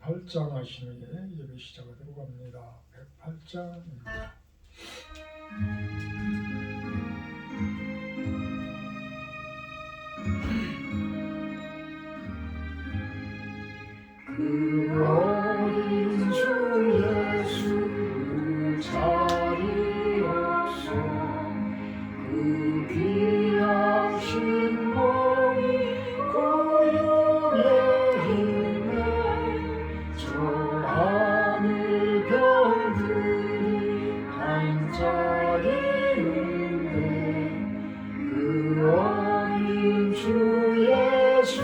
108장 하신 후에 예배 시작하도록 합니다. 108장입니다. 그 어린 주 예수 자리 없어 그 귀하신 몸이 고요의 힘에 저 하늘 별들이 반짝이는데 그 어린 주 예수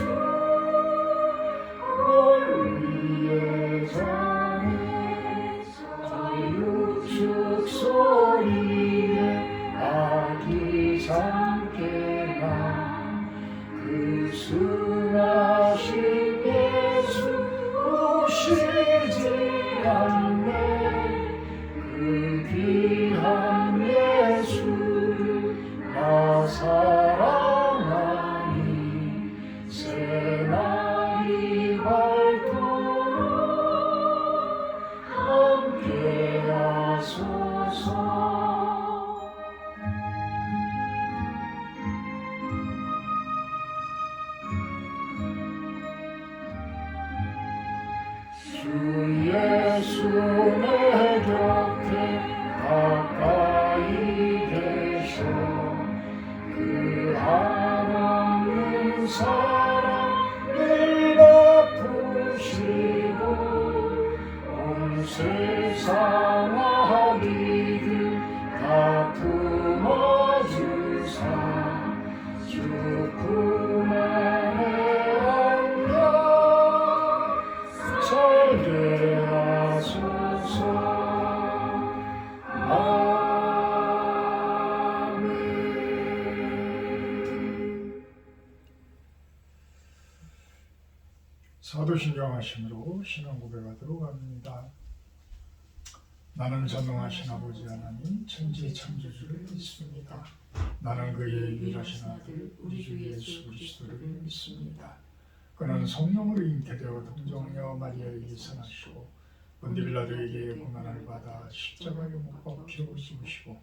소리에 아기 잠깨나 그 순하신 예수 오시지 않네 그 귀한 예수를 나 사랑하니 새날이 밝도록 함께하소서. 주 예수 내 곁에 가까이 계셔 그 한없는 사랑 늘 베푸시고 온 세상 아비들 다 품어주사 주 품 안에 안겨 살게 하소서. 아멘. 사도신경 하심으로 신앙 고백하도록 합니다. 나는 전능하신 아버지 하나님 천지 창조주를 믿습니다. 나는 그의 유일하신 아들 우리 주 예수 그리스도를 믿습니다. 그는 성령으로 잉태되어 동정녀 마리아에게 선하시고 본디빌라도에게 고난을 받아 십자가에 못 박혀 죽으시고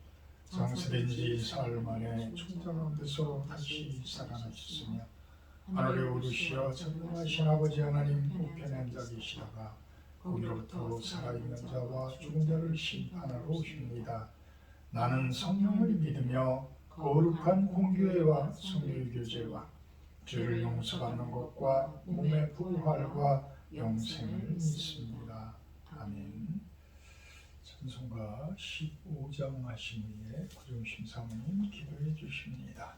장사된 지 사흘 만에 총장 가운데서 다시 살아나셨으며 하늘에 오르시어 전능하신 아버지 하나님 우편에 앉아 계시다가 거기로부터 살아있는 자와 죽은 자를 심판하러 오십니다. 나는 성령을 믿으며 거룩한 공교회와 성령 교제와 죄를 용서받는 것과 몸의 부활과 영생을 믿습니다. 아멘. 찬송가 15장 하신 후에 구정심 사모님 기도해 주십니다.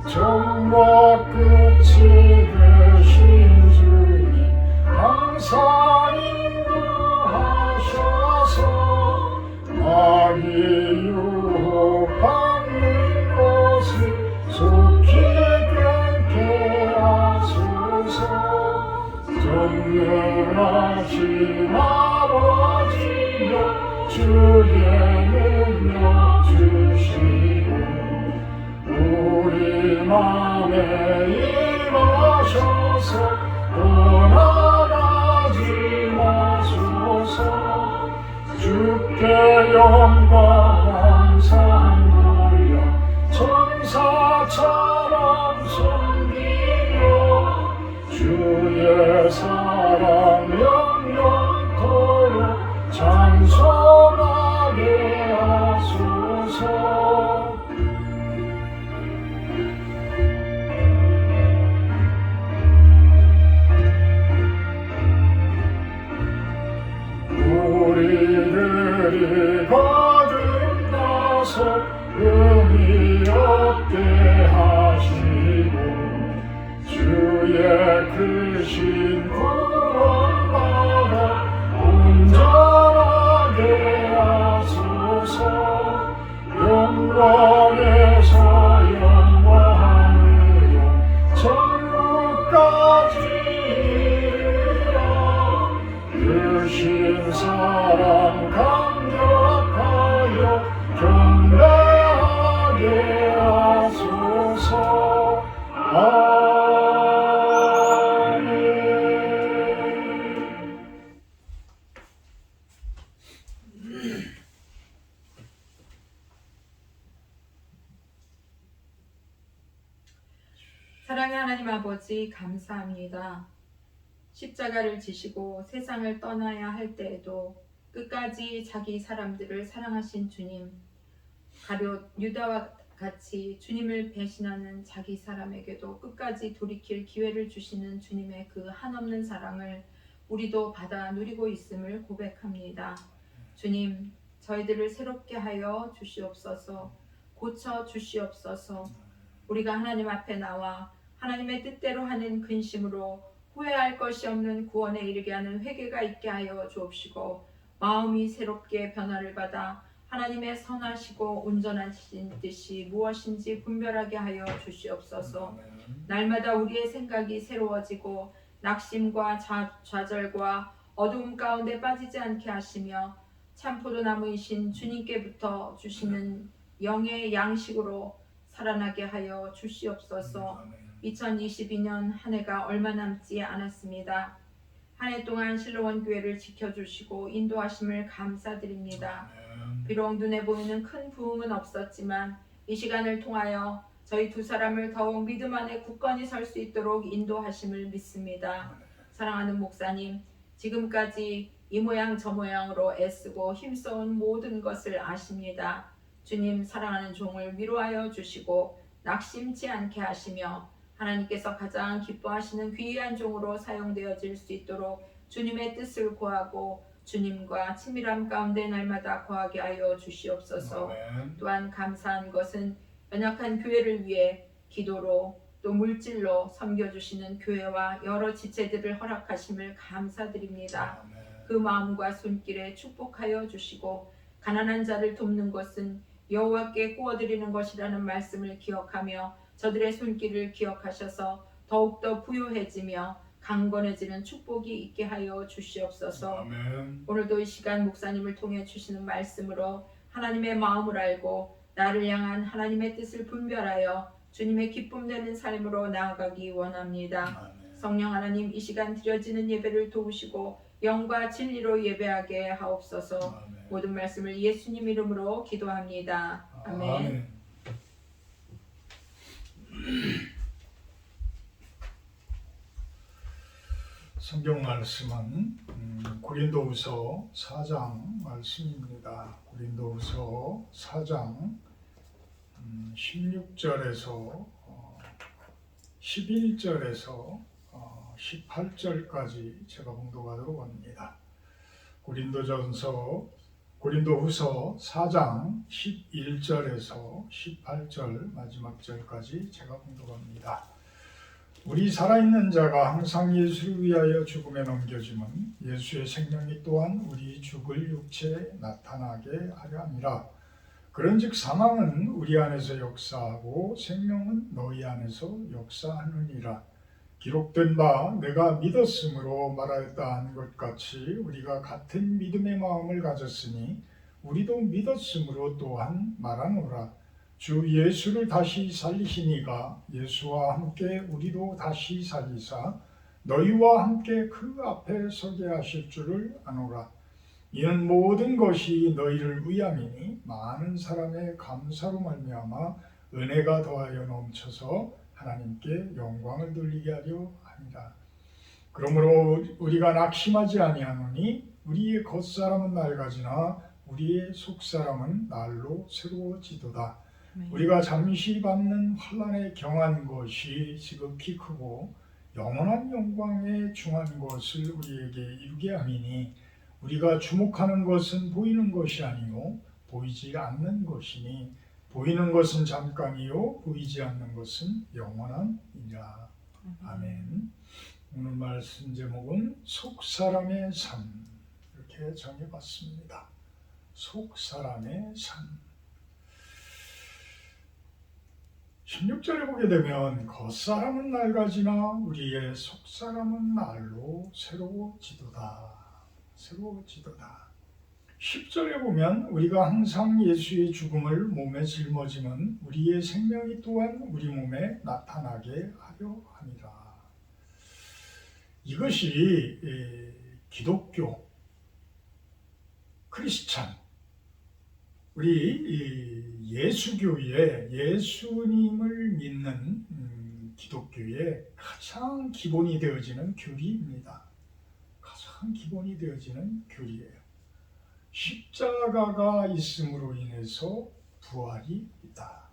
정과 끝이 되신 주님 항상 인도하셔서 마귀 유혹받는 것을 속히 끊게 하소서. 전능하신 아버지여 주의 능력 주시고 우리 맘에 임하셔서 떠나가지 마소서. 주 주께 영광 항상 돌려 천사처럼 섬기며 주의 사랑 영영토록 찬송하게 하소서. 우리들이 거듭나서 의미 없게 하시고 주의 크신 구원받아 온전하게 하소서. 영광에서 영광으로 천국까지 이르라. 크신 사랑 강력하여 경배하게 하소서. 아멘. 사랑의 하나님 아버지, 감사합니다. 십자가를 지시고 세상을 떠나야 할 때에도 끝까지 자기 사람들을 사랑하신 주님, 가룟 유다와 같이 주님을 배신하는 자기 사람에게도 끝까지 돌이킬 기회를 주시는 주님의 그 한없는 사랑을 우리도 받아 누리고 있음을 고백합니다. 주님, 저희들을 새롭게 하여 주시옵소서. 고쳐 주시옵소서. 우리가 하나님 앞에 나와 하나님의 뜻대로 하는 근심으로 후회할 것이 없는 구원에 이르게 하는 회개가 있게 하여 주옵시고, 마음이 새롭게 변화를 받아 하나님의 선하시고 온전하신 뜻이 무엇인지 분별하게 하여 주시옵소서. 날마다 우리의 생각이 새로워지고 낙심과 좌절과 어두움 가운데 빠지지 않게 하시며 참포도나무이신 주님께부터 주시는 영의 양식으로 살아나게 하여 주시옵소서. 2022년 한 해가 얼마 남지 않았습니다. 한 해 동안 실로원 교회를 지켜주시고 인도하심을 감사드립니다. 비록 눈에 보이는 큰 부흥은 없었지만 이 시간을 통하여 저희 두 사람을 더욱 믿음 안에 굳건히 설 수 있도록 인도하심을 믿습니다. 사랑하는 목사님, 지금까지 이 모양 저 모양으로 애쓰고 힘써온 모든 것을 아십니다. 주님, 사랑하는 종을 위로하여 주시고 낙심치 않게 하시며 하나님께서 가장 기뻐하시는 귀한 종으로 사용되어질 수 있도록 주님의 뜻을 구하고 주님과 친밀함 가운데 날마다 거하게 하여 주시옵소서. 또한 감사한 것은 연약한 교회를 위해 기도로 또 물질로 섬겨주시는 교회와 여러 지체들을 허락하심을 감사드립니다. 그 마음과 손길에 축복하여 주시고 가난한 자를 돕는 것은 여호와께 구워드리는 것이라는 말씀을 기억하며 저들의 손길을 기억하셔서 더욱더 부유해지며 강건해지는 축복이 있게 하여 주시옵소서. 아멘. 오늘도 이 시간 목사님을 통해 주시는 말씀으로 하나님의 마음을 알고 나를 향한 하나님의 뜻을 분별하여 주님의 기쁨 되는 삶으로 나아가기 원합니다. 아멘. 성령 하나님, 이 시간 드려지는 예배를 도우시고 영과 진리로 예배하게 하옵소서. 아멘. 모든 말씀을 예수님 이름으로 기도합니다. 아멘. 아멘. 성경 말씀은 고린도후서 4장 말씀입니다. 고린도후서 4장 16절에서 11절에서 18절까지 제가 봉독하도록 합니다. 고린도후서 4장 11절에서 18절 마지막 절까지 제가 봉독합니다. 우리 살아있는 자가 항상 예수를 위하여 죽음에 넘겨짐은 예수의 생명이 또한 우리 죽을 육체에 나타나게 하려 함이라. 그런즉 사망은 우리 안에서 역사하고 생명은 너희 안에서 역사하느니라. 기록된 바 내가 믿었으므로 말하였다 한 것 같이 우리가 같은 믿음의 마음을 가졌으니 우리도 믿었으므로 또한 말하노라. 주 예수를 다시 살리시니가 예수와 함께 우리도 다시 살리사 너희와 함께 그 앞에 서게 하실 줄을 아노라. 이는 모든 것이 너희를 위함이니 많은 사람의 감사로 말미암아 은혜가 더하여 넘쳐서 하나님께 영광을 돌리게 하려 합니다. 그러므로 우리가 낙심하지 아니하노니 우리의 겉사람은 낡아지나 우리의 속사람은 날로 새로워지도다. 우리가 잠시 받는 환난에 경한 것이 지극히 크고 영원한 영광에 중한 것을 우리에게 이루게 함이니 우리가 주목하는 것은 보이는 것이 아니요 보이지 않는 것이니 보이는 것은 잠깐이요 보이지 않는 것은 영원한이라. 아멘. 오늘 말씀 제목은 속사람의 삶, 이렇게 정해봤습니다. 속사람의 삶. 16절에 보게 되면 겉사람은 낡아지나 우리의 속사람은 날로 새로워지도다. 새로워지도다. 10절에 보면 우리가 항상 예수의 죽음을 몸에 짊어지면 우리의 생명이 또한 우리 몸에 나타나게 하려 함이라. 이것이 기독교, 크리스찬, 우리 예수교의 예수님을 믿는 기독교의 가장 기본이 되어지는 교리입니다. 가장 기본이 되어지는 교리예요. 십자가가 있음으로 인해서 부활이 있다.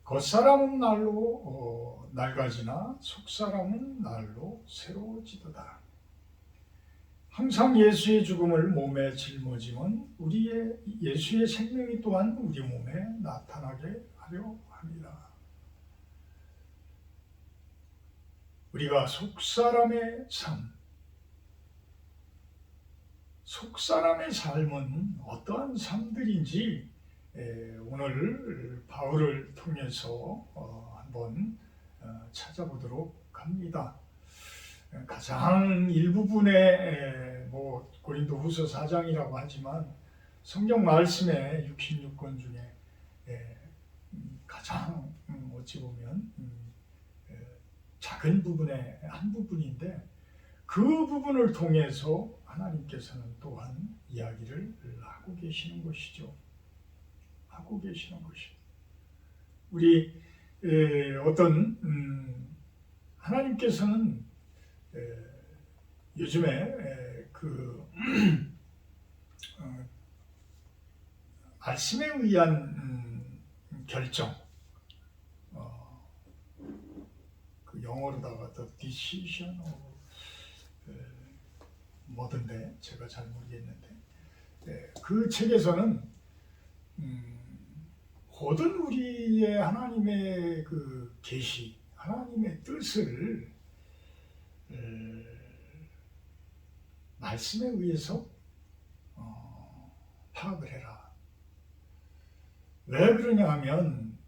겉사람은 날로 낡아지나 속사람은 날로 새로워지도다. 항상 예수의 죽음을 몸에 짊어지면 우리의 예수의 생명이 또한 우리 몸에 나타나게 하려 합니다. 우리가 속사람의 삶, 속사람의 삶은 어떠한 삶들인지 오늘 바울을 통해서 한번 찾아보도록 합니다. 가장 일부분의 고린도후서 4장이라고 하지만 성경 말씀의 66권 중에 가장 어찌 보면 작은 부분의 한 부분인데 그 부분을 통해서 하나님께서는 또한 이야기를 하고 계시는 것이죠. 하고 계시는 것이죠. 우리 어떤 하나님께서는 요즘에 그 말씀에 의한 결정, 그 영어로다가 the decision of 뭐던데 제가 잘 모르겠는데 그 책에서는 모든 우리의 하나님의 그 계시, 하나님의 뜻을 말씀에 의해서 파악을 해라. 왜 그러냐 하면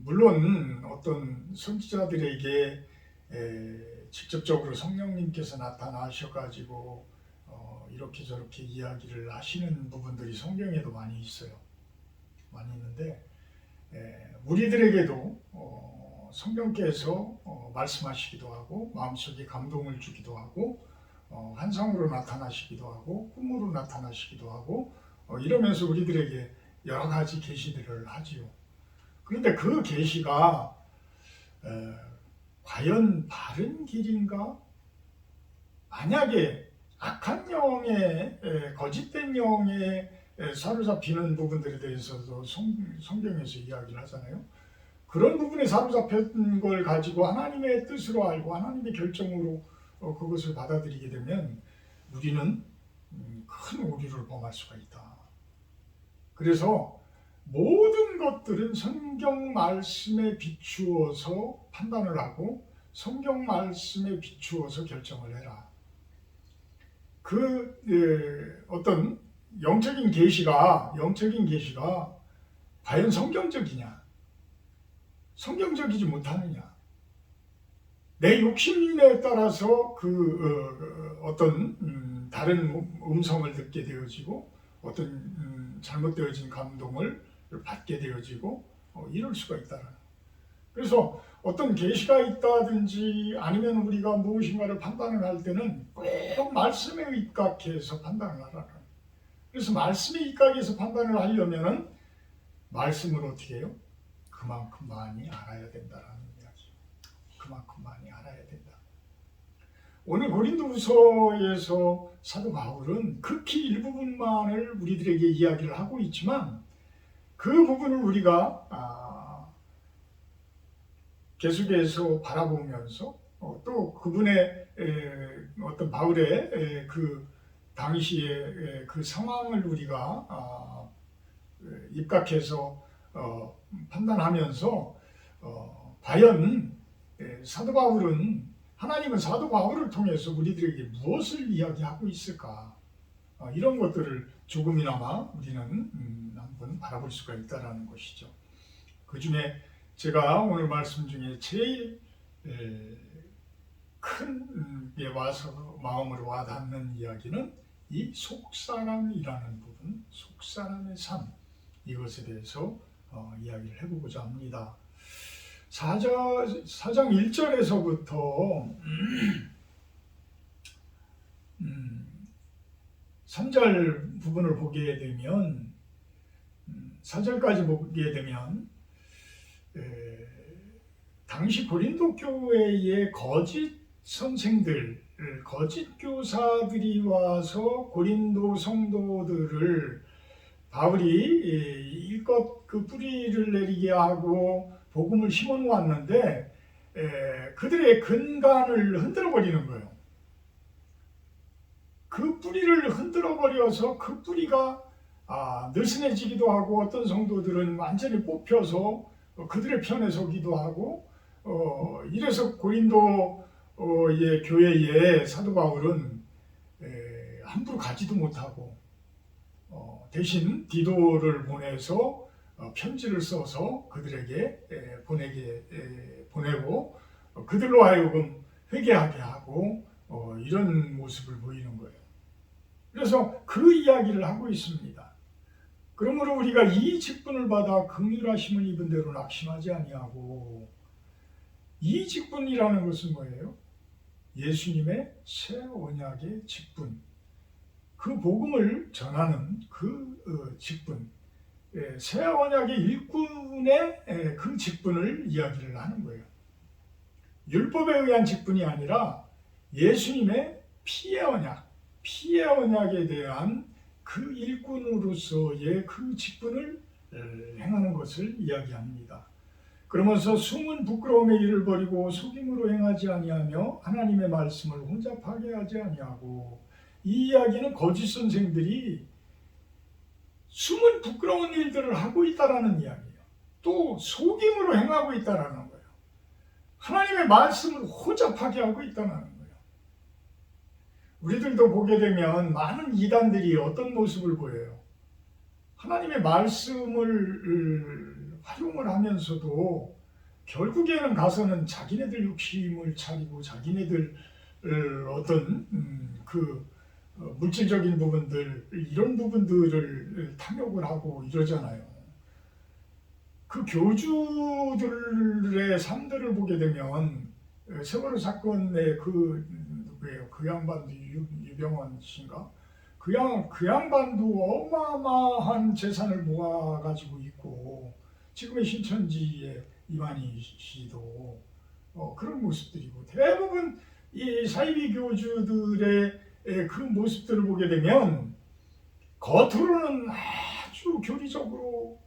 물론 어떤 선지자들에게 직접적으로 성령님께서 나타나셔가지고 이렇게 저렇게 이야기를 하시는 부분들이 성경에도 많이 있어요. 많이 있는데 우리들에게도 성령께서 말씀하시기도 하고 마음속에 감동을 주기도 하고 환상으로 나타나시기도 하고 꿈으로 나타나시기도 하고 이러면서 우리들에게 여러 가지 계시들을 하지요. 그런데 그 계시가 과연 바른 길인가? 만약에 악한 영에 거짓된 영에 사로잡히는 부분들에 대해서도 성경에서 이야기를 하잖아요. 그런 부분에 사로잡힌 걸 가지고 하나님의 뜻으로 알고 하나님의 결정으로 그것을 받아들이게 되면 우리는 큰 오류를 범할 수가 있다. 그래서 모든 것들은 성경 말씀에 비추어서 판단을 하고 성경 말씀에 비추어서 결정을 해라. 어떤 영적인 계시가 과연 성경적이냐? 성경적이지 못하느냐? 내 욕심에 따라서 어떤 다른 음성을 듣게 되어지고 어떤 잘못되어진 감동을 받게 되어지고 이럴 수가 있다는. 그래서 어떤 계시가 있다든지 아니면 우리가 무엇인가를 판단을 할 때는 꼭 말씀에 입각해서 판단을 하라는 거예요. 그래서 말씀에 입각해서 판단을 하려면은 말씀을 어떻게 해요? 그만큼 많이 알아야 된다라는 이야기죠. 그만큼 많이 알아야 된다. 오늘 고린도후서에서 사도 바울은 극히 일부분만을 우리들에게 이야기를 하고 있지만 그 부분을 우리가 계속해서 바라보면서 또 그분의 어떤 바울의 그 당시의 그 상황을 우리가 입각해서 판단하면서 과연 사도 바울은 하나님은 사도 바울을 통해서 우리들에게 무엇을 이야기하고 있을까? 이런 것들을 조금이나마 우리는 한번 바라볼 수가 있다는 것이죠. 그 중에 제가 오늘 말씀 중에 제일 큰 마음으로 와닿는 이야기는 이 속사람이라는 부분, 속사람의 삶, 이것에 대해서 이야기를 해보고자 합니다. 4장 1절에서부터 3절 부분을 보게 되면 4절까지 보게 되면 당시 고린도 교회의 거짓 선생들, 거짓 교사들이 와서 고린도 성도들을 바울이 일껏 그 뿌리를 내리게 하고 복음을 심어 놓았는데 그들의 근간을 흔들어 버리는 거예요. 그 뿌리를 흔들어 버려서 그 뿌리가 느슨해지기도 하고 어떤 성도들은 완전히 뽑혀서 그들의 편에 서기도 하고 이래서 고린도의 교회에 사도 바울은 함부로 가지도 못하고 대신 디도를 보내서 편지를 써서 그들에게 보내고 그들로 하여금 회개하게 하고 이런 모습을 보이는 거예요. 그래서 그 이야기를 하고 있습니다. 그러므로 우리가 이 직분을 받아 긍휼하심을 입은 대로 낙심하지 아니하고, 이 직분이라는 것은 뭐예요? 예수님의 새 언약의 직분, 그 복음을 전하는 그 직분, 새 언약의 일꾼의 그 직분을 이야기를 하는 거예요. 율법에 의한 직분이 아니라 예수님의 피의 언약에 대한 그 일꾼으로서의 그 직분을 행하는 것을 이야기합니다. 그러면서 숨은 부끄러움의 일을 버리고 속임으로 행하지 아니하며 하나님의 말씀을 혼잡하게 하지 아니하고, 이 이야기는 거짓 선생들이 숨은 부끄러운 일들을 하고 있다라는 이야기예요. 또 속임으로 행하고 있다라는 거예요. 하나님의 말씀을 혼잡하게 하고 있다는 거예요. 우리들도 보게 되면 많은 이단들이 어떤 모습을 보여요? 하나님의 말씀을 활용을 하면서도 결국에는 가서는 자기네들 욕심을 차리고 자기네들 어떤 그 물질적인 부분들, 이런 부분들을 탐욕을 하고 이러잖아요. 그 교주들의 삶들을 보게 되면 세월호 사건의 그 양반도 유병원 씨인가? 그 양반도 어마어마한 재산을 모아가지고 있고, 지금의 신천지의 이만희 씨도 그런 모습들이고, 대부분 이 사이비 교주들의 그 모습들을 보게 되면 겉으로는 아주 교리적으로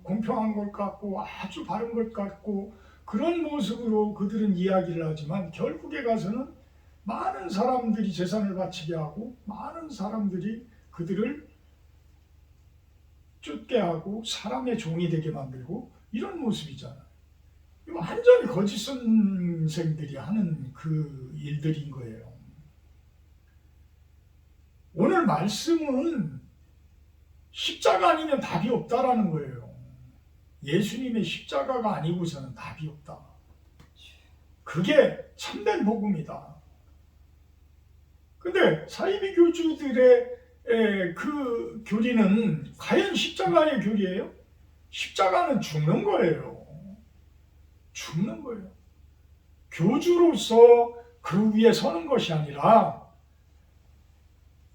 공평한 것 같고 아주 바른 것 같고 그런 모습으로 그들은 이야기를 하지만, 결국에 가서는 많은 사람들이 재산을 바치게 하고 많은 사람들이 그들을 쫓게 하고 사람의 종이 되게 만들고 이런 모습이잖아요. 완전히 거짓 선생들이 하는 그 일들인 거예요. 오늘 말씀은 십자가 아니면 답이 없다라는 거예요. 예수님의 십자가가 아니고서는 답이 없다. 그게 참된 복음이다. 근데 사이비 교주들의 그 교리는 과연 십자가의 교리예요? 십자가는 죽는 거예요. 죽는 거예요. 교주로서 그 위에 서는 것이 아니라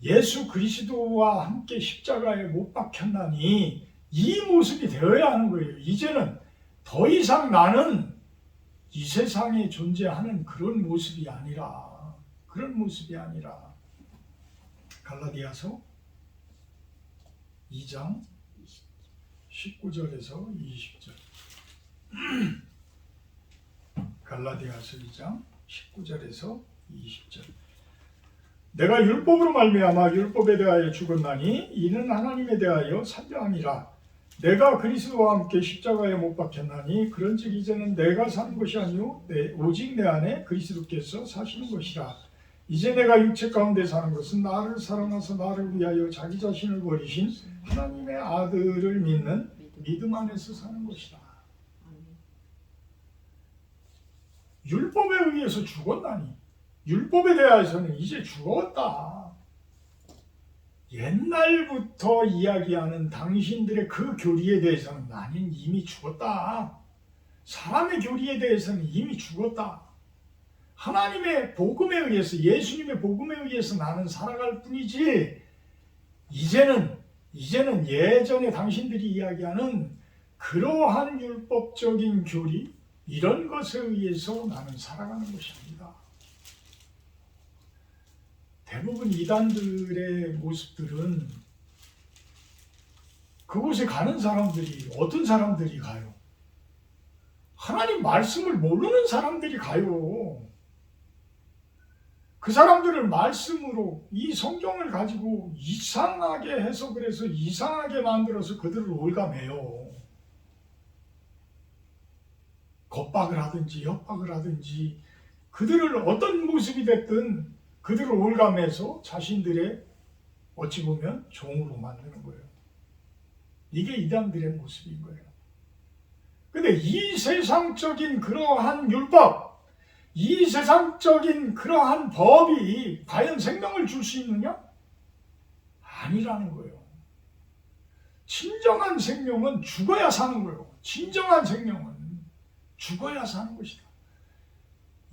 예수 그리스도와 함께 십자가에 못 박혔나니 이 모습이 되어야 하는 거예요. 이제는 더 이상 나는 이 세상에 존재하는 그런 모습이 아니라 갈라디아서 2장 19절에서 20절 갈라디아서 2장 19절에서 20절 내가 율법으로 말미암아 율법에 대하여 죽었나니 이는 하나님에 대하여 산정함이라 내가 그리스도와 함께 십자가에 못 박혔나니 그런즉 이제는 내가 사는 것이 아니요 오직 내 안에 그리스도께서 사시는 것이라 이제 내가 육체 가운데 사는 것은 나를 사랑하사 나를 위하여 자기 자신을 버리신 하나님의 아들을 믿는 믿음 안에서 사는 것이다. 율법에 의해서 죽었나니 율법에 대해서는 이제 죽었다. 옛날부터 이야기하는 당신들의 그 교리에 대해서는 나는 이미 죽었다. 사람의 교리에 대해서는 이미 죽었다. 하나님의 복음에 의해서 예수님의 복음에 의해서 나는 살아갈 뿐이지 이제는 예전에 당신들이 이야기하는 그러한 율법적인 교리 이런 것에 의해서 나는 살아가는 것이 아니다. 대부분 이단들의 모습들은 그곳에 가는 사람들이 어떤 사람들이 가요? 하나님 말씀을 모르는 사람들이 가요. 그 사람들을 말씀으로 이 성경을 가지고 이상하게 해석을 해서 이상하게 만들어서 그들을 올가매요. 겁박을 하든지 협박을 하든지 그들을 어떤 모습이 됐든 그들을 올가매서 자신들의 어찌 보면 종으로 만드는 거예요. 이게 이단들의 모습인 거예요. 근데 이 세상적인 그러한 율법, 이 세상적인 그러한 법이 과연 생명을 줄 수 있느냐? 아니라는 거예요. 진정한 생명은 죽어야 사는 거예요. 진정한 생명은 죽어야 사는 것이다.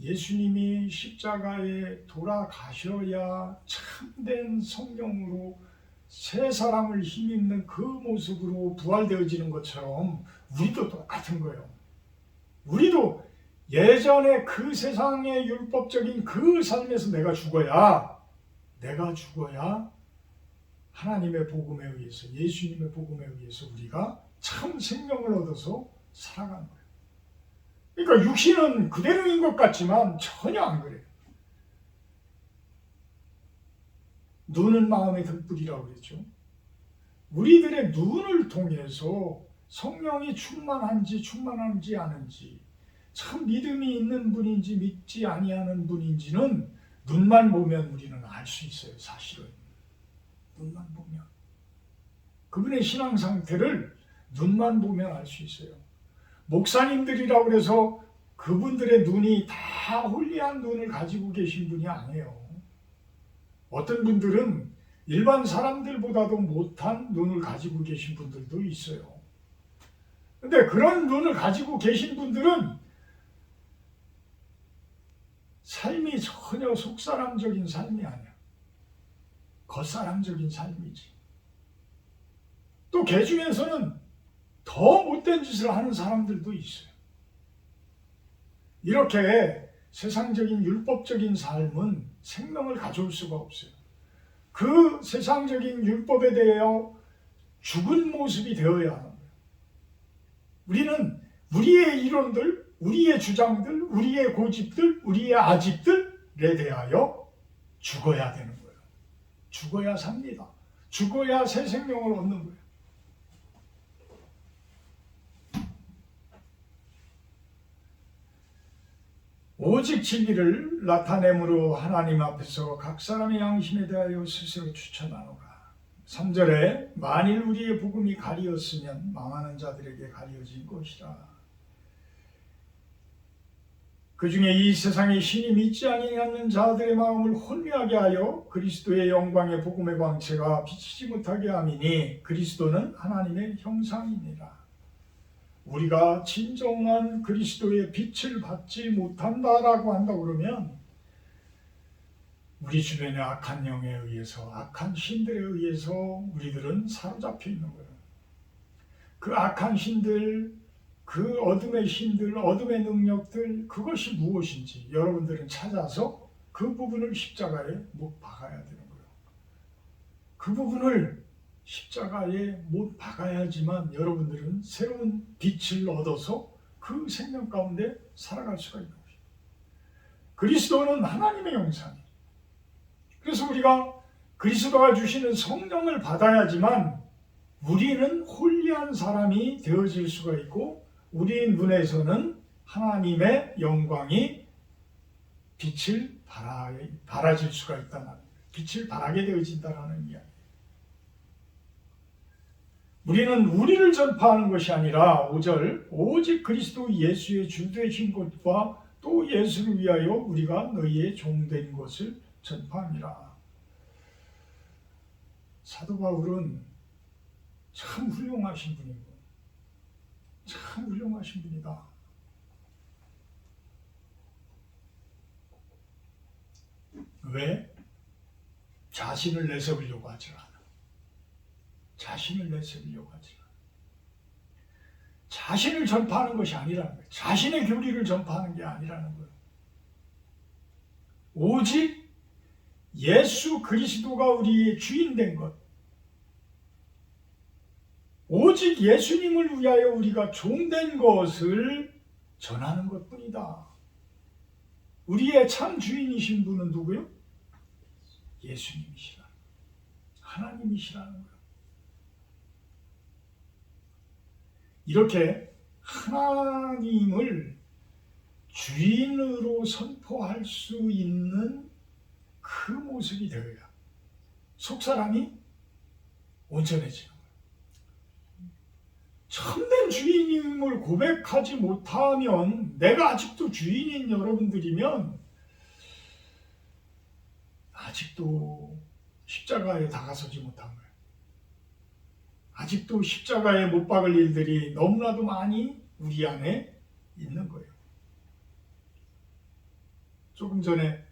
예수님이 십자가에 돌아가셔야 참된 성령으로 새 사람을 힘입는 그 모습으로 부활되어지는 것처럼 우리도 똑같은 거예요. 우리도 예전에 그 세상의 율법적인 그 삶에서 내가 죽어야 하나님의 복음에 의해서 예수님의 복음에 의해서 우리가 참 생명을 얻어서 살아가는 거예요. 그러니까 육신은 그대로인 것 같지만 전혀 안 그래요. 눈은 마음의 등불이라고 그랬죠. 우리들의 눈을 통해서 성령이 충만한지 않은지 참 믿음이 있는 분인지 믿지 아니하는 분인지는 눈만 보면 우리는 알 수 있어요. 사실은 눈만 보면 그분의 신앙 상태를 눈만 보면 알 수 있어요. 목사님들이라고 해서 그분들의 눈이 다 홀리한 눈을 가지고 계신 분이 아니에요. 어떤 분들은 일반 사람들보다도 못한 눈을 가지고 계신 분들도 있어요. 근데 그런 눈을 가지고 계신 분들은 삶이 전혀 속사람적인 삶이 아니야. 겉사람적인 삶이지. 또 그 중에서는 더 못된 짓을 하는 사람들도 있어요. 이렇게 세상적인 율법적인 삶은 생명을 가져올 수가 없어요. 그 세상적인 율법에 대하여 죽은 모습이 되어야 하는 거예요. 우리는 우리의 이론들, 우리의 주장들, 우리의 고집들, 우리의 아집들에 대하여 죽어야 되는 거예요. 죽어야 삽니다. 죽어야 새 생명을 얻는 거예요. 오직 진리를 나타내므로 하나님 앞에서 각 사람의 양심에 대하여 스스로 추천하노라. 3절에 만일 우리의 복음이 가리었으면 망하는 자들에게 가리어진 것이라. 그 중에 이 세상에 신이 믿지 아니하는 자들의 마음을 혼미하게 하여 그리스도의 영광의 복음의 광채가 비치지 못하게 함이니 그리스도는 하나님의 형상이니라. 우리가 진정한 그리스도의 빛을 받지 못한다라고 한다 그러면 우리 주변의 악한 영에 의해서, 악한 신들에 의해서 우리들은 사로잡혀 있는 거예요. 그 악한 신들, 그 어둠의 신들, 어둠의 능력들, 그것이 무엇인지 여러분들은 찾아서 그 부분을 십자가에 못 박아야 되는 거예요. 그 부분을 십자가에 못 박아야지만 여러분들은 새로운 빛을 얻어서 그 생명 가운데 살아갈 수가 있는 것입니다. 그리스도는 하나님의 형상이에요. 그래서 우리가 그리스도가 주시는 성령을 받아야지만 우리는 홀리한 사람이 되어질 수가 있고 우리 눈에서는 하나님의 영광이 빛을 발하질 수가 있다는, 빛을 발하게 되어진다는 이야기. 우리는 우리를 전파하는 것이 아니라 5절 오직 그리스도 예수의 주 되신 것과 또 예수를 위하여 우리가 너희의 종된 것을 전파하니라. 사도 바울은 참 훌륭하신 분이고 참 훌륭하신 분이다. 왜? 자신을 내세우려고 하지 않아. 자신을 내세우려고 하지 않아. 자신을 전파하는 것이 아니라는 거예요. 자신의 교리를 전파하는 게 아니라는 거예요. 오직 예수 그리스도가 우리의 주인 된 것, 오직 예수님을 위하여 우리가 종된 것을 전하는 것뿐이다. 우리의 참 주인이신 분은 누구요? 예수님이시라. 하나님이시라는 거예요. 이렇게 하나님을 주인으로 선포할 수 있는 그 모습이 되어야 속사람이 온전해지는 거예요. 참된 주인임을 고백하지 못하면, 내가 아직도 주인인 여러분들이면 아직도 십자가에 다가서지 못한 거예요. 아직도 십자가에 못 박을 일들이 너무나도 많이 우리 안에 있는 거예요. 조금 전에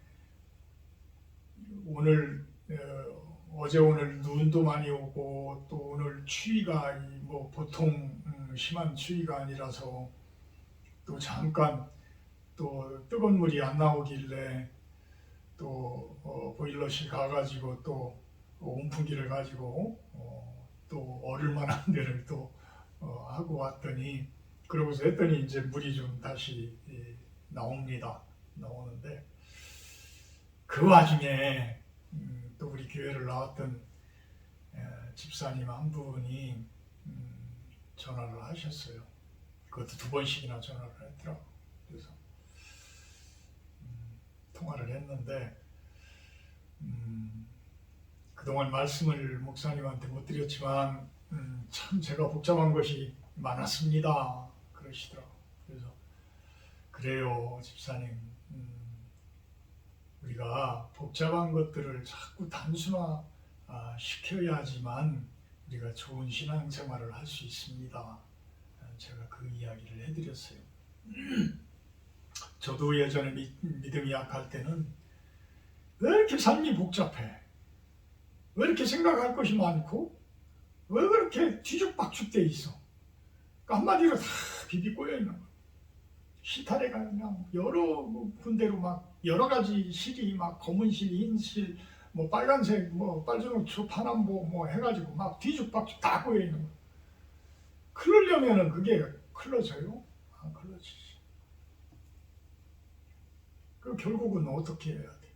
어제 오늘 눈도 많이 오고 또 오늘 추위가 뭐 보통 심한 추위가 아니라서 또 잠깐 또 뜨거운 물이 안 나오길래 또 보일러실 가가지고 또 온풍기를 가지고 또 얼을 만한 데를 또 하고 왔더니, 그러고서 했더니 이제 물이 좀 다시 나오는데 그 와중에 또 우리 교회를 나왔던 집사님 한 분이 전화를 하셨어요. 그것도 2번씩이나 전화를 했더라고요. 그래서 통화를 했는데 그동안 말씀을 목사님한테 못 드렸지만 참 제가 복잡한 것이 많았습니다. 그러시더라고요. 그래서 그래요 집사님, 우리가 복잡한 것들을 자꾸 단순화 시켜야지만 우리가 좋은 신앙생활을 할 수 있습니다. 제가 그 이야기를 해드렸어요. 저도 예전에 믿음이 약할 때는 왜 이렇게 삶이 복잡해? 왜 이렇게 생각할 것이 많고? 왜 그렇게 뒤죽박죽돼 있어? 그러니까 한마디로 다 비비 꼬여 있는 거야. 실타래가 그냥 여러 군데로 막 여러 가지 실이 막 검은 실, 흰 실, 뭐 빨간색, 뭐 빨주노초, 파남보 뭐 해가지고 막 뒤죽박죽 다 꼬여 있는 거야. 클러려면은 그게 클러져요? 안 클러지지. 그럼 결국은 어떻게 해야 돼?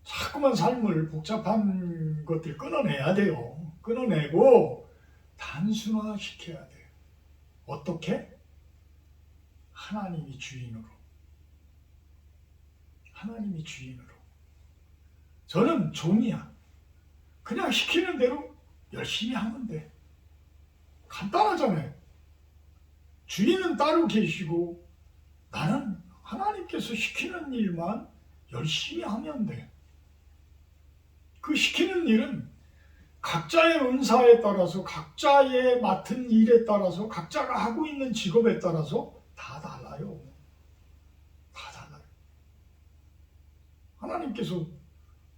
자꾸만 삶을 복잡한 것들 끊어내야 돼요. 끊어내고 단순화 시켜야 돼요. 어떻게? 하나님이 주인으로. 하나님이 주인으로. 저는 종이야. 그냥 시키는 대로 열심히 하면 돼. 간단하잖아요. 주인은 따로 계시고 나는 하나님께서 시키는 일만 열심히 하면 돼. 그 시키는 일은 각자의 은사에 따라서, 각자의 맡은 일에 따라서, 각자가 하고 있는 직업에 따라서 다 달라요. 다 달라요. 하나님께서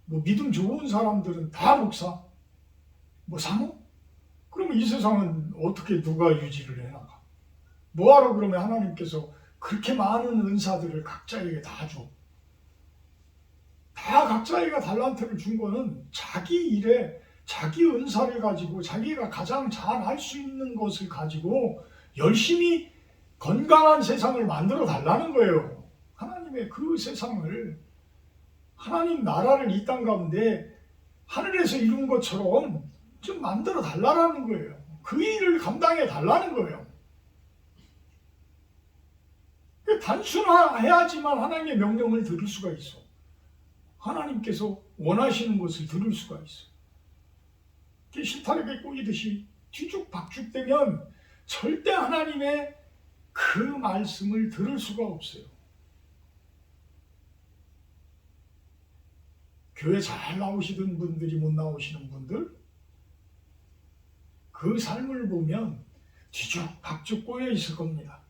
뭐 믿음 좋은 사람들은 다 목사, 뭐 사모? 그러면 이 세상은 어떻게 누가 유지를 해나가? 뭐하러 그러면 하나님께서 그렇게 많은 은사들을 각자에게 다 줘? 다 각자에게 달란트를 준 거는 자기 일에 자기 은사를 가지고 자기가 가장 잘 할 수 있는 것을 가지고 열심히 건강한 세상을 만들어 달라는 거예요. 하나님의 그 세상을, 하나님 나라를 이 땅 가운데 하늘에서 이룬 것처럼 좀 만들어 달라는 거예요. 그 일을 감당해 달라는 거예요. 단순해야지만 하나님의 명령을 들을 수가 있어. 하나님께서 원하시는 것을 들을 수가 있어. 실타래에 꼬이듯이 뒤죽박죽되면 절대 하나님의 그 말씀을 들을 수가 없어요. 교회 잘 나오시던 분들이 못 나오시는 분들, 그 삶을 보면 뒤죽박죽 꼬여 있을 겁니다.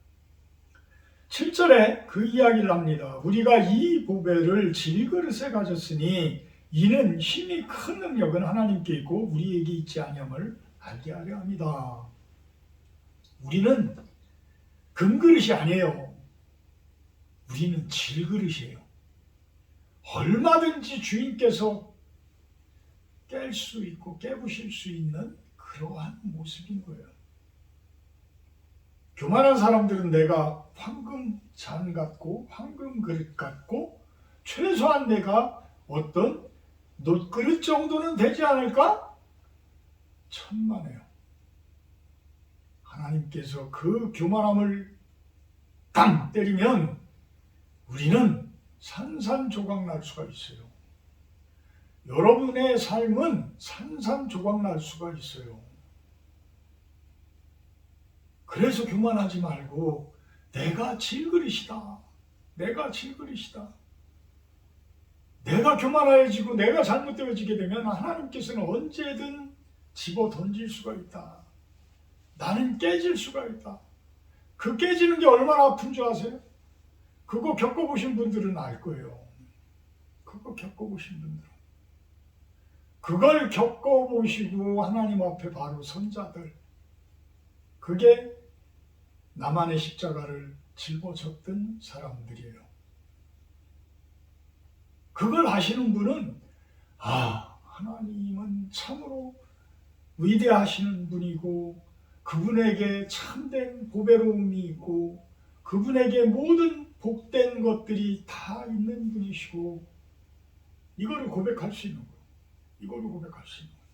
7절에 그 이야기를 합니다. 우리가 이 보배를 질그릇에 가졌으니 이는 힘이 큰 능력은 하나님께 있고 우리에게 있지 아니함을 알게 하려 합니다. 우리는 금그릇이 아니에요. 우리는 질그릇이에요. 얼마든지 주인께서 깰 수 있고 깨부실 수 있는 그러한 모습인 거예요. 교만한 사람들은 내가 황금 잔 같고 황금 그릇 같고 최소한 내가 어떤 놋그릇 정도는 되지 않을까? 천만에요. 하나님께서 그 교만함을 당 때리면 우리는 산산조각 날 수가 있어요. 여러분의 삶은 산산조각 날 수가 있어요. 그래서 교만하지 말고 내가 질그릇이다. 내가 질그릇이다. 내가 교만해지고 내가 잘못되어지게 되면 하나님께서는 언제든 집어 던질 수가 있다. 나는 깨질 수가 있다. 그 깨지는 게 얼마나 아픈 줄 아세요? 그거 겪어보신 분들은 알 거예요. 그거 겪어보신 분들은. 그걸 겪어보시고 하나님 앞에 바로 선 자들, 그게 나만의 십자가를 짊어졌던 사람들이에요. 그걸 아시는 분은 하나님은 참으로 위대하시는 분이고 그분에게 참된 보배로움이 있고 그분에게 모든 복된 것들이 다 있는 분이시고 이거를 고백할 수 있는 거예요. 이거를 고백할 수 있는 거예요.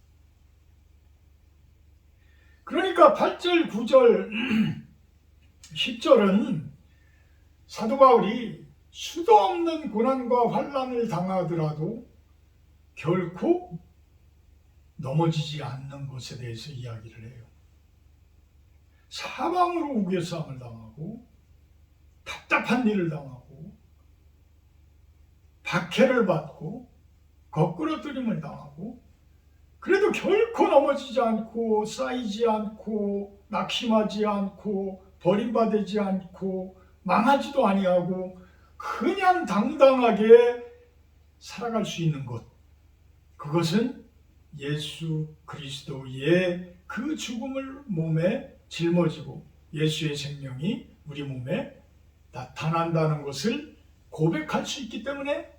그러니까 8절, 9절, 10절은 사도 바울이 수도 없는 고난과 환난을 당하더라도 결코 넘어지지 않는 것에 대해서 이야기를 해요. 사방으로 우겨싸움을 당하고 답답한 일을 당하고 박해를 받고 거꾸러뜨림을 당하고 그래도 결코 넘어지지 않고 쌓이지 않고 낙심하지 않고 버림받지 않고 망하지도 아니하고 그냥 당당하게 살아갈 수 있는 것, 그것은 예수 그리스도의 그 죽음을 몸에 짊어지고 예수의 생명이 우리 몸에 나타난다는 것을 고백할 수 있기 때문에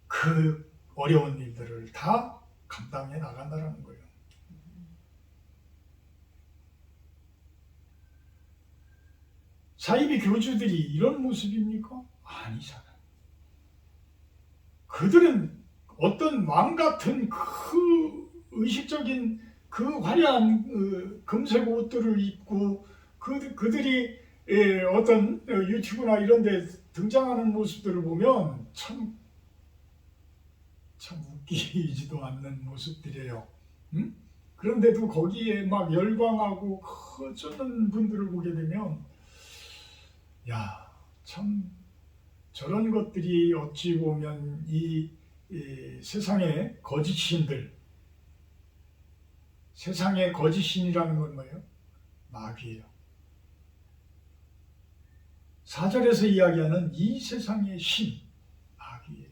그 어려운 일들을 다 감당해 나간다는 거예요. 사이비 교주들이 이런 모습입니까? 아니잖아요. 그들은 어떤 왕 같은 그 의식적인 그 화려한 금색 옷들을 입고 그들이 어떤 유튜브나 이런 데 등장하는 모습들을 보면 참 웃기지도 않는 모습들이에요. 응? 그런데도 거기에 막 열광하고 어쩌는 분들을 보게 되면 참 저런 것들이 어찌 보면 이 세상의 거짓 신들, 세상의 거짓신이라는 건 뭐예요? 마귀예요. 4절에서 이야기하는 이 세상의 신, 마귀예요.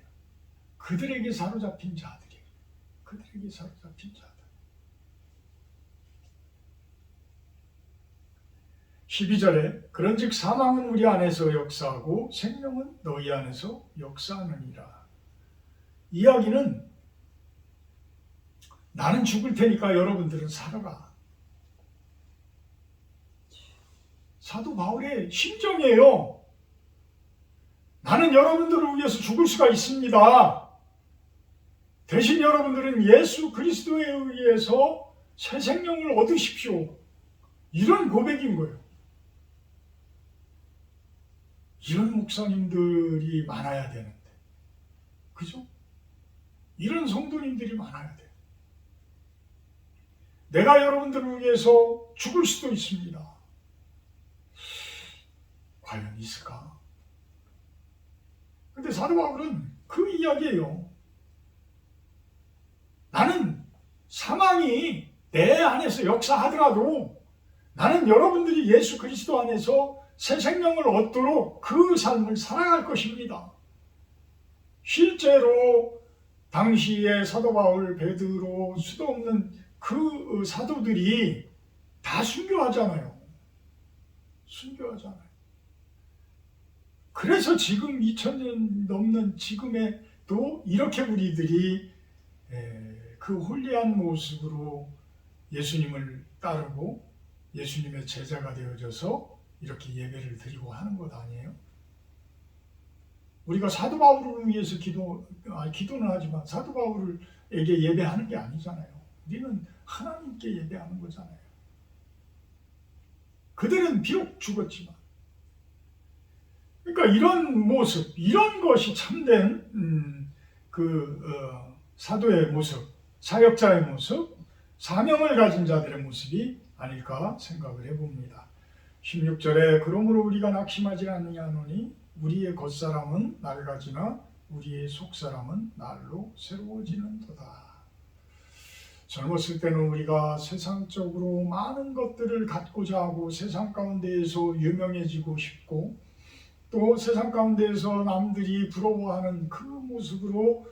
그들에게 사로잡힌 자들이에요. 그들에게 사로잡힌 자들. 12절에 그런즉 사망은 우리 안에서 역사하고 생명은 너희 안에서 역사하느니라. 이야기는 나는 죽을 테니까 여러분들은 살아라. 사도 바울의 심정이에요. 나는 여러분들을 위해서 죽을 수가 있습니다. 대신 여러분들은 예수 그리스도에 의해서 새 생명을 얻으십시오. 이런 고백인 거예요. 이런 목사님들이 많아야 되는데, 그죠? 이런 성도님들이 많아야 돼요. 내가 여러분들을 위해서 죽을 수도 있습니다. 과연 있을까? 근데 사도 바울은 그 이야기예요. 나는 사망이 내 안에서 역사하더라도 나는 여러분들이 예수 그리스도 안에서 새 생명을 얻도록 그 삶을 살아갈 것입니다. 실제로 당시에 사도 바울, 베드로, 수도 없는 그 사도들이 다 순교하잖아요. 순교하잖아요. 그래서 지금 2000년 넘는 지금에도 이렇게 우리들이 그 홀리한 모습으로 예수님을 따르고 예수님의 제자가 되어져서 이렇게 예배를 드리고 하는 것 아니에요? 우리가 사도 바울을 위해서 기도는 하지만 사도 바울에게 예배하는 게 아니잖아요. 우리는 하나님께 예배하는 거잖아요. 그들은 비록 죽었지만, 그러니까 이런 모습, 이런 것이 참된 사도의 모습, 사역자의 모습, 사명을 가진 자들의 모습이 아닐까 생각을 해봅니다. 16절에 그러므로 우리가 낙심하지 아니하노니 우리의 겉사람은 낡아지나 우리의 속사람은 날로 새로워지는도다. 젊었을 때는 우리가 세상적으로 많은 것들을 갖고자 하고 세상 가운데에서 유명해지고 싶고 또 세상 가운데에서 남들이 부러워하는 그 모습으로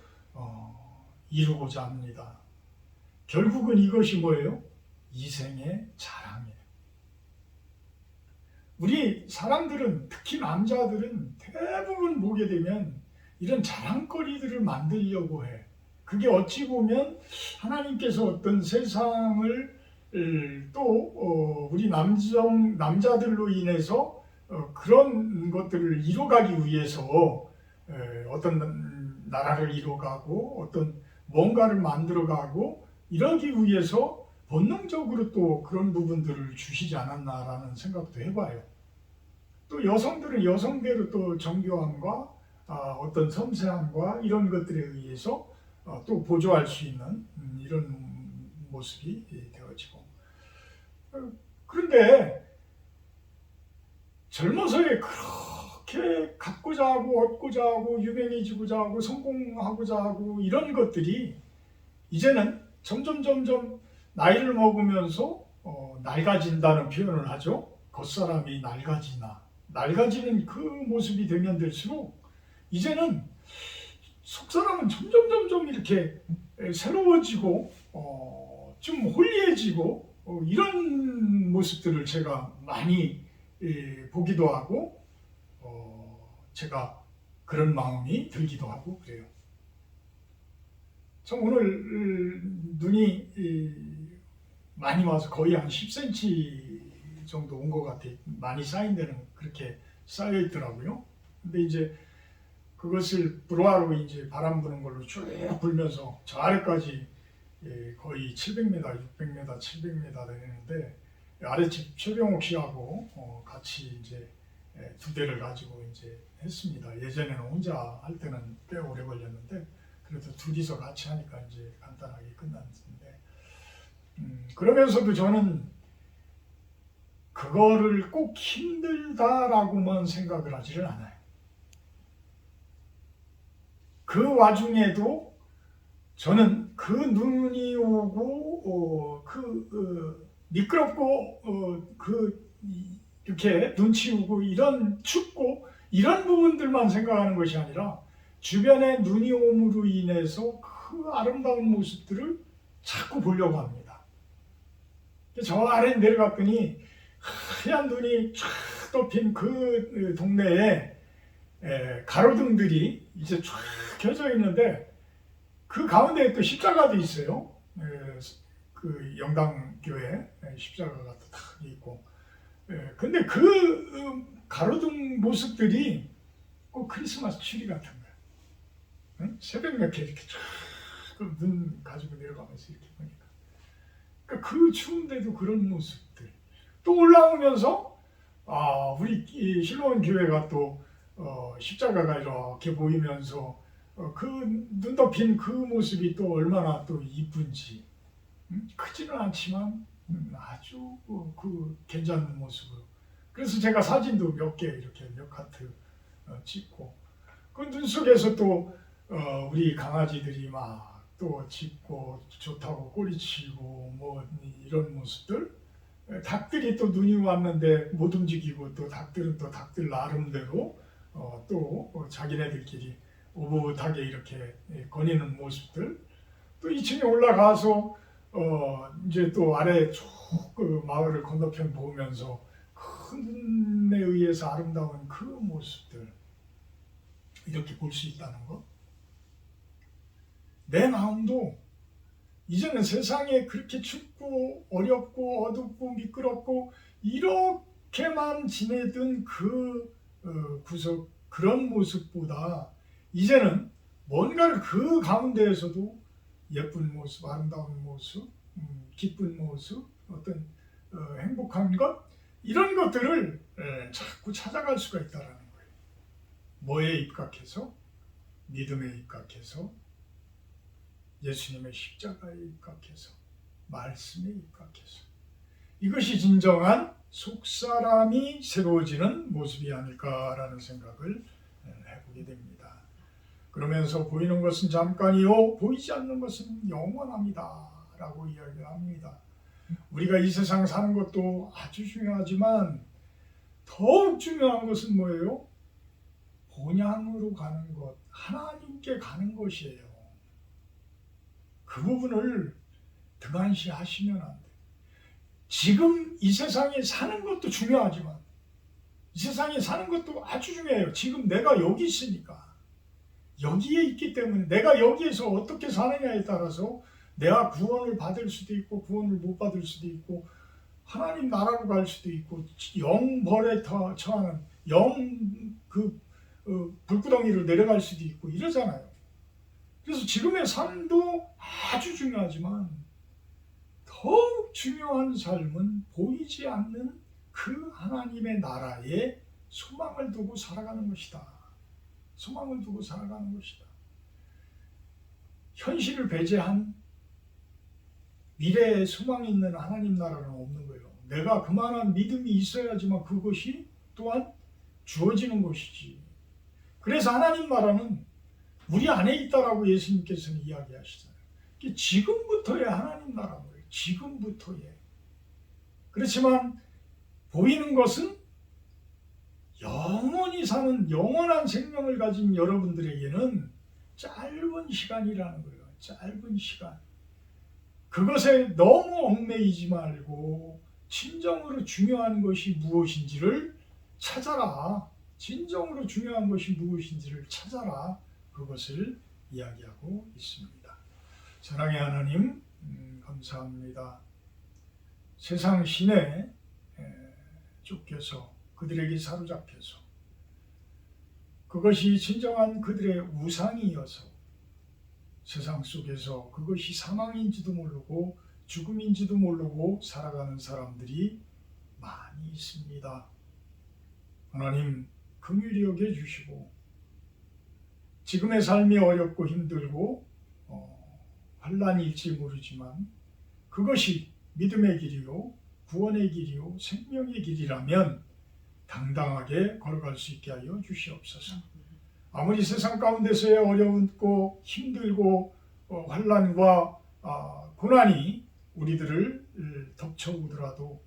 이루고자 합니다. 결국은 이것이 뭐예요? 이생의 자랑이에요. 우리 사람들은, 특히 남자들은 대부분 보게 되면 이런 자랑거리들을 만들려고 해. 그게 어찌 보면 하나님께서 어떤 세상을 또 우리 남자들로 인해서 그런 것들을 이뤄가기 위해서 어떤 나라를 이뤄가고 어떤 뭔가를 만들어가고 이러기 위해서 본능적으로 또 그런 부분들을 주시지 않았나라는 생각도 해봐요. 또 여성들은 여성대로 또 정교함과 어떤 섬세함과 이런 것들에 의해서 또 보조할 수 있는 이런 모습이 되어지고, 그런데 젊어서에 그렇게 갖고자 하고 얻고자 하고 유명해지고자 하고 성공하고자 하고 이런 것들이 이제는 점점 나이를 먹으면서 낡아진다는 표현을 하죠. 겉사람이 낡아지는 그 모습이 되면 될수록 이제는 속사람은 점점 이렇게 새로워지고 좀 홀리해지고 이런 모습들을 제가 많이 보기도 하고 제가 그런 마음이 들기도 하고 그래요. 저 오늘 눈이 많이 와서 거의 한 10cm 정도 온 것 같아요. 많이 쌓인 데는 그렇게 쌓여 있더라고요. 근데 이제 그것을 불화로 이제 바람 부는 걸로 쭉 불면서 저 아래까지 거의 700m, 600m, 700m 되는데 아랫집 최병옥 씨하고 같이 이제 두 대를 가지고 이제 했습니다. 예전에는 혼자 할 때는 꽤 오래 걸렸는데 그래도 둘이서 같이 하니까 이제 간단하게 끝났는데 그러면서도 저는 그거를 꼭 힘들다라고만 생각을 하지를 않아요. 그 와중에도 저는 그 눈이 오고 미끄럽고 이렇게 눈치 오고 이런 춥고 이런 부분들만 생각하는 것이 아니라 주변에 눈이 옴으로 인해서 그 아름다운 모습들을 자꾸 보려고 합니다. 저 아래 내려갔더니 하얀 눈이 쫙 덮인 그 동네에 가로등들이 이제 쫙 켜져 있는데 그 가운데에 또 십자가도 있어요. 그 영당교회 십자가가 또 딱 있고. 근데 그 가로등 모습들이 꼭 크리스마스 트리 같은 거야. 응? 새벽 몇개 이렇게 쫙 눈 가지고 내려가면서 이렇게 보니까. 그러니까 그 추운데도 그런 모습들. 또 올라오면서 우리 실로원 교회가 또 십자가가 이렇게 보이면서 그 눈 덮인 그 모습이 또 얼마나 또 이쁜지. 크지는 않지만 아주 그 괜찮은 모습으로. 그래서 제가 사진도 몇 개 이렇게 몇 카트 찍고 그 눈 속에서 또 우리 강아지들이 막 또 짖고 좋다고 꼬리치고 뭐 이런 모습들. 닭들이 또 눈이 왔는데 못 움직이고 또 닭들은 또 닭들 나름대로 또 자기네들끼리 오붓하게 이렇게 거니는 모습들. 또 2층에 올라가서 이제 또 아래 쭉 그 마을을 건너편 보면서 큰 눈에 의해서 아름다운 그 모습들 이렇게 볼 수 있다는 것. 내 마음도 이제는 세상에 그렇게 춥고 어렵고 어둡고 미끄럽고 이렇게만 지내던 그 구석 그런 모습보다 이제는 뭔가를 그 가운데에서도 예쁜 모습, 아름다운 모습, 기쁜 모습, 어떤 행복한 것 이런 것들을 자꾸 찾아갈 수가 있다는 거예요. 뭐에 입각해서? 믿음에 입각해서, 예수님의 십자가에 입각해서, 말씀에 입각해서. 이것이 진정한 속사람이 새로워지는 모습이 아닐까라는 생각을 해보게 됩니다. 그러면서 보이는 것은 잠깐이요 보이지 않는 것은 영원합니다 라고 이야기를 합니다. 우리가 이 세상 사는 것도 아주 중요하지만 더욱 중요한 것은 뭐예요? 본향으로 가는 것, 하나님께 가는 것이에요. 그 부분을 등한시하시면 안 돼요. 지금 이 세상에 사는 것도 중요하지만 이 세상에 사는 것도 아주 중요해요. 지금 내가 여기 있으니까 여기에 있기 때문에 내가 여기에서 어떻게 사느냐에 따라서 내가 구원을 받을 수도 있고 구원을 못 받을 수도 있고 하나님 나라로 갈 수도 있고 영벌에 처하는 불구덩이로 내려갈 수도 있고 이러잖아요. 그래서 지금의 삶도 아주 중요하지만 더욱 중요한 삶은 보이지 않는 그 하나님의 나라에 소망을 두고 살아가는 것이다. 소망을 두고 살아가는 것이다. 현실을 배제한 미래에 소망이 있는 하나님 나라는 없는 거예요. 내가 그만한 믿음이 있어야지만 그것이 또한 주어지는 것이지. 그래서 하나님 나라는 우리 안에 있다라고 예수님께서는 이야기하시잖아요. 지금부터의 하나님 나라는 거예요. 지금부터의. 그렇지만 보이는 것은 영원히 사는 영원한 생명을 가진 여러분들에게는 짧은 시간이라는 거예요. 짧은 시간. 그것에 너무 얽매이지 말고 진정으로 중요한 것이 무엇인지를 찾아라. 진정으로 중요한 것이 무엇인지를 찾아라. 그것을 이야기하고 있습니다. 사랑의 하나님 감사합니다. 세상 신에 쫓겨서 그들에게 사로잡혀서 그것이 진정한 그들의 우상이어서 세상 속에서 그것이 사망인지도 모르고 죽음인지도 모르고 살아가는 사람들이 많이 있습니다. 하나님 긍휼히 여겨 주시고 지금의 삶이 어렵고 힘들고 환난일지 모르지만 그것이 믿음의 길이요 구원의 길이요 생명의 길이라면 당당하게 걸어갈 수 있게 하여 주시옵소서. 아무리 세상 가운데서의 어려움고 힘들고 환난과 고난이 우리들을 덮쳐오더라도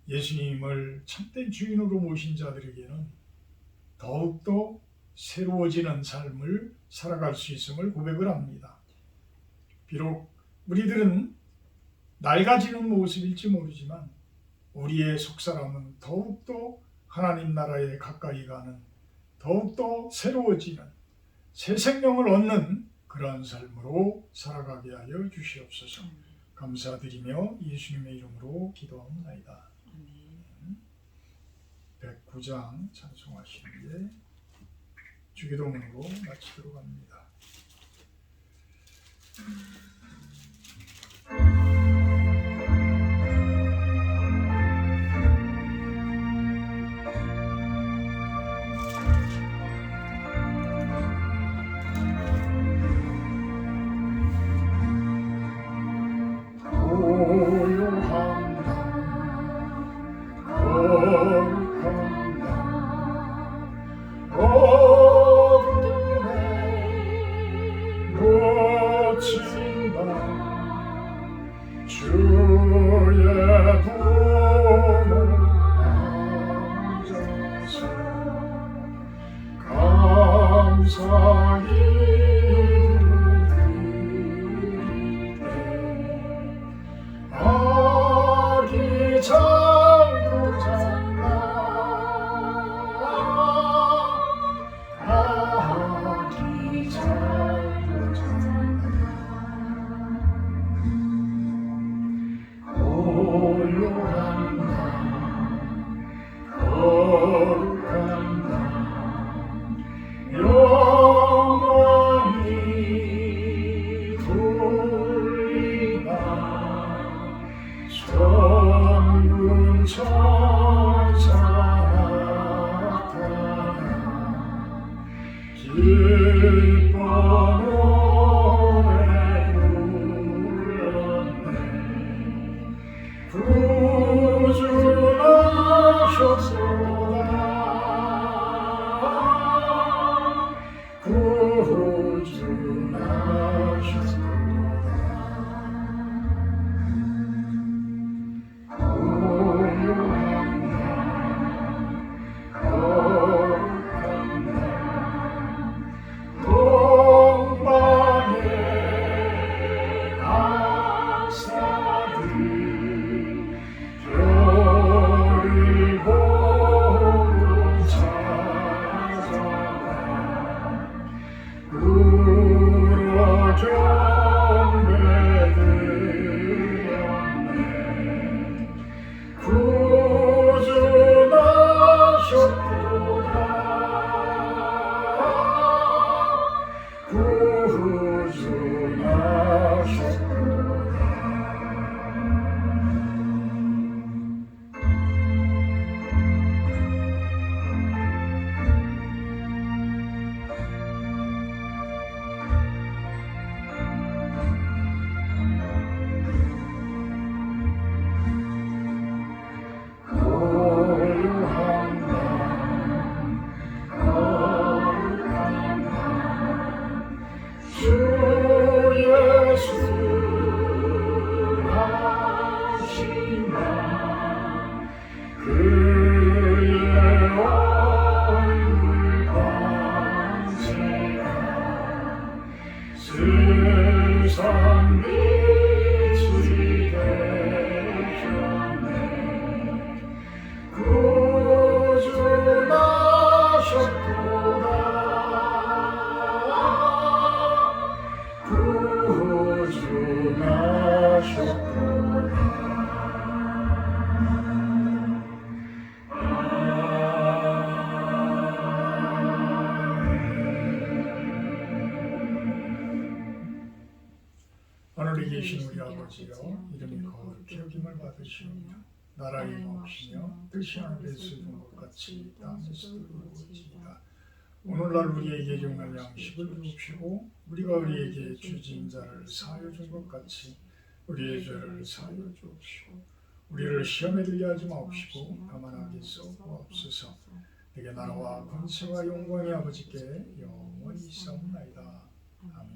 예수님을 참된 주인으로 모신 자들에게는 더욱더 새로워지는 삶을 살아갈 수 있음을 고백을 합니다. 비록 우리들은 낡아지는 모습일지 모르지만 우리의 속사람은 더욱더 하나님 나라에 가까이 가는, 더욱더 새로워지는, 새 생명을 얻는 그러한 삶으로 살아가게 하여 주시옵소서. 감사드리며 예수님의 이름으로 기도합니다. 109장 찬송하시는데 주기도문으로 마치도록 합니다. 하늘에 계신 우리 아버지여, 이름이 거룩히 여김을 받으시오며 나라의 없으며 뜻이 하늘에서 이룬 것 같이 땅에서도 이루어지이다. 오늘날 우리에게 용할 양식을 주옵시고 우리가 우리에게 죄진 자를 사하여 준 것 같이 우리의 죄를 사하여 주옵시고 우리를 시험에 들게 하지 마옵시고 다만 악에서 구하옵소서. 내게 나라와 권세와 영광이 아버지께 영원히 있사옵나이다. 아멘.